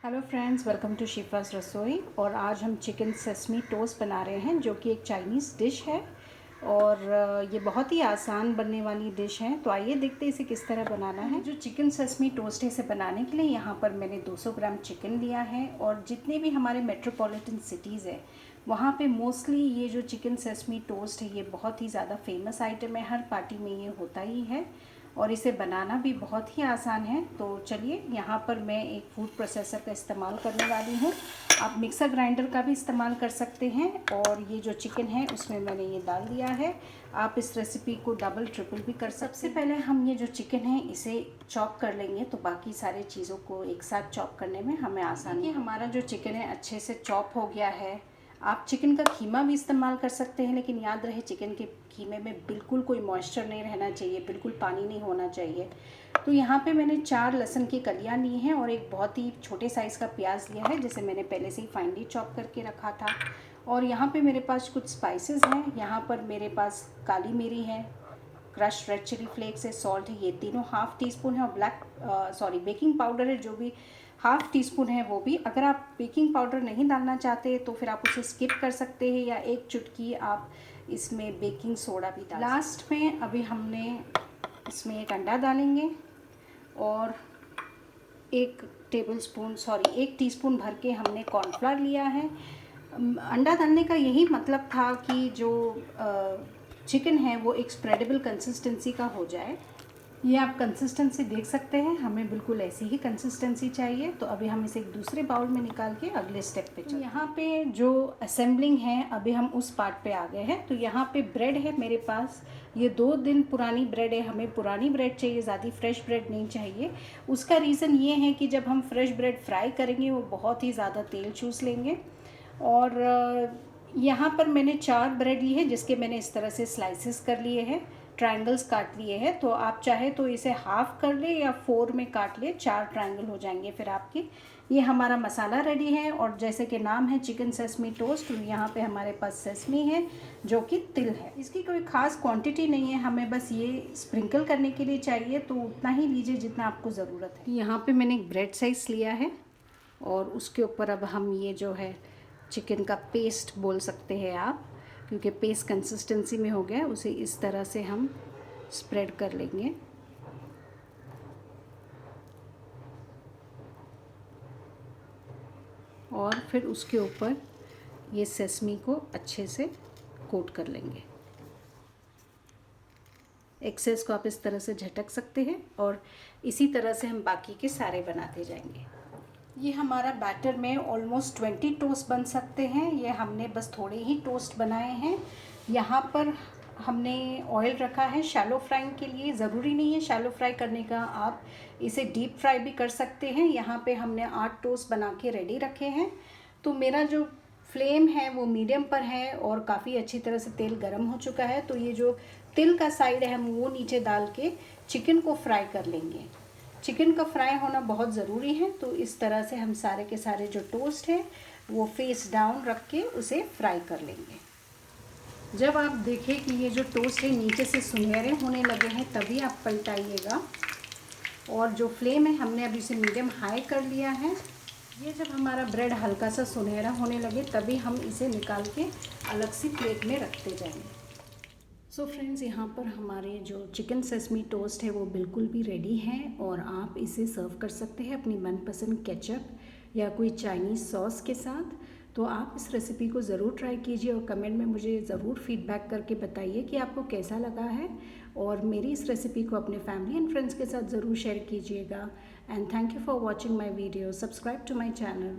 Hello friends, welcome to शिफा's रसोई। और आज हम चिकन सेसमी टोस्ट बना रहे हैं जो कि एक चाइनीज़ डिश है और ये बहुत ही आसान बनने वाली डिश है। तो आइए देखते हैं इसे किस तरह बनाना है। जो चिकन सेसमी टोस्ट है इसे बनाने के लिए यहाँ पर मैंने 200 ग्राम चिकन लिया है और जितने भी हमारे मेट्रोपॉलिटन सिटीज़ है वहाँ पे मोस्टली ये जो चिकन सेसमी टोस्ट है ये बहुत ही ज़्यादा फेमस आइटम है। हर पार्टी में ये होता ही है और इसे बनाना भी बहुत ही आसान है। तो चलिए, यहाँ पर मैं एक फूड प्रोसेसर का इस्तेमाल करने वाली हूँ। आप मिक्सर ग्राइंडर का भी इस्तेमाल कर सकते हैं। और ये जो चिकन है उसमें मैंने ये डाल दिया है। आप इस रेसिपी को डबल ट्रिपल भी कर सकते हैं। सबसे पहले हम ये जो चिकन है इसे चॉप कर लेंगे तो बाकी सारे चीज़ों को एक साथ चॉप करने में हमें आसानी है। हमारा जो चिकन है अच्छे से चॉप हो गया है। आप चिकन का कीमा भी इस्तेमाल कर सकते हैं, लेकिन याद रहे चिकन के कीमे में बिल्कुल कोई मॉइस्चर नहीं रहना चाहिए, बिल्कुल पानी नहीं होना चाहिए। तो यहाँ पे मैंने 4 लहसुन की कलियाँ ली हैं और एक बहुत ही छोटे साइज़ का प्याज लिया है जिसे मैंने पहले से ही फाइनली चॉप करके रखा था। और यहाँ पे मेरे पास कुछ स्पाइसेस हैं। यहाँ पर मेरे पास काली मिरी है, क्रश रेड चिली फ्लेक्स है, सॉल्ट है, ये तीनों हाफ़ टी स्पून है। और बेकिंग पाउडर है जो भी हाफ़ टी स्पून है वो भी। अगर आप बेकिंग पाउडर नहीं डालना चाहते तो फिर आप उसे स्किप कर सकते हैं, या एक चुटकी आप इसमें बेकिंग सोडा भी डाल। लास्ट में अभी हमने इसमें एक अंडा डालेंगे और एक टीस्पून भर के हमने कॉर्नफ्लावर लिया है। अंडा डालने का यही मतलब था कि जो चिकन है वो एक स्प्रेडेबल कंसिस्टेंसी का हो जाए। ये आप कंसिस्टेंसी देख सकते हैं, हमें बिल्कुल ऐसी ही कंसिस्टेंसी चाहिए। तो अभी हम इसे एक दूसरे बाउल में निकाल के अगले स्टेप पे चलते हैं। यहाँ पे जो असेंबलिंग है अभी हम उस पार्ट पे आ गए हैं। तो यहाँ पे ब्रेड है मेरे पास, ये 2 दिन पुरानी ब्रेड है। हमें पुरानी ब्रेड चाहिए, ज़्यादा फ्रेश ब्रेड नहीं चाहिए। उसका रीज़न ये है कि जब हम फ्रेश ब्रेड फ्राई करेंगे वो बहुत ही ज़्यादा तेल चूस लेंगे। और यहाँ पर मैंने 4 ब्रेड ली है जिसके मैंने इस तरह से स्लाइसेस कर लिए हैं, ट्रायंगल्स काट लिए हैं। तो आप चाहे तो इसे हाफ़ कर ले या 4 में काट ले, 4 ट्रायंगल हो जाएंगे फिर आपके। ये हमारा मसाला रेडी है और जैसे कि नाम है चिकन सेसमी टोस्ट, यहाँ पे हमारे पास सेसमी है जो कि तिल है। इसकी कोई ख़ास क्वांटिटी नहीं है, हमें बस ये स्प्रिंकल करने के लिए चाहिए, तो उतना ही लीजिए जितना आपको ज़रूरत है। यहाँ पे मैंने एक ब्रेड साइज़ लिया है और उसके ऊपर अब हम ये जो है चिकन का पेस्ट बोल सकते हैं आप, क्योंकि पेस्ट कंसिस्टेंसी में हो गया, उसे इस तरह से हम स्प्रेड कर लेंगे। और फिर उसके ऊपर ये सेसमी को अच्छे से कोट कर लेंगे। एक्सेस को आप इस तरह से झटक सकते हैं और इसी तरह से हम बाकी के सारे बनाते जाएंगे। ये हमारा बैटर में ऑलमोस्ट 20 टोस्ट बन सकते हैं। ये हमने बस थोड़े ही टोस्ट बनाए हैं। यहाँ पर हमने ऑयल रखा है शैलो फ्राइंग के लिए। ज़रूरी नहीं है शैलो फ्राई करने का, आप इसे डीप फ्राई भी कर सकते हैं। यहाँ पे हमने 8 टोस्ट बना के रेडी रखे हैं। तो मेरा जो फ्लेम है वो मीडियम पर है और काफ़ी अच्छी तरह से तेल गर्म हो चुका है। तो ये जो तिल का साइड है हम वो नीचे डाल के चिकन को फ्राई कर लेंगे। चिकन का फ्राई होना बहुत ज़रूरी है। तो इस तरह से हम सारे के सारे जो टोस्ट है वो फेस डाउन रख के उसे फ्राई कर लेंगे। जब आप देखें कि ये जो टोस्ट है नीचे से सुनहरे होने लगे हैं तभी आप पलटाइएगा। और जो फ्लेम है हमने अभी इसे मीडियम हाई कर लिया है। ये जब हमारा ब्रेड हल्का सा सुनहरा होने लगे तभी हम इसे निकाल के अलग सी प्लेट में रखते जाएंगे। सो फ्रेंड्स, यहाँ पर हमारे जो चिकन सेसमी टोस्ट है वो बिल्कुल भी रेडी है और आप इसे सर्व कर सकते हैं अपनी मनपसंद केचप या कोई चाइनीज़ सॉस के साथ। तो आप इस रेसिपी को ज़रूर ट्राई कीजिए और कमेंट में मुझे ज़रूर फीडबैक करके बताइए कि आपको कैसा लगा है। और मेरी इस रेसिपी को अपने फैमिली एंड फ्रेंड्स के साथ ज़रूर शेयर कीजिएगा। And thank you for watching my video. Subscribe to my channel.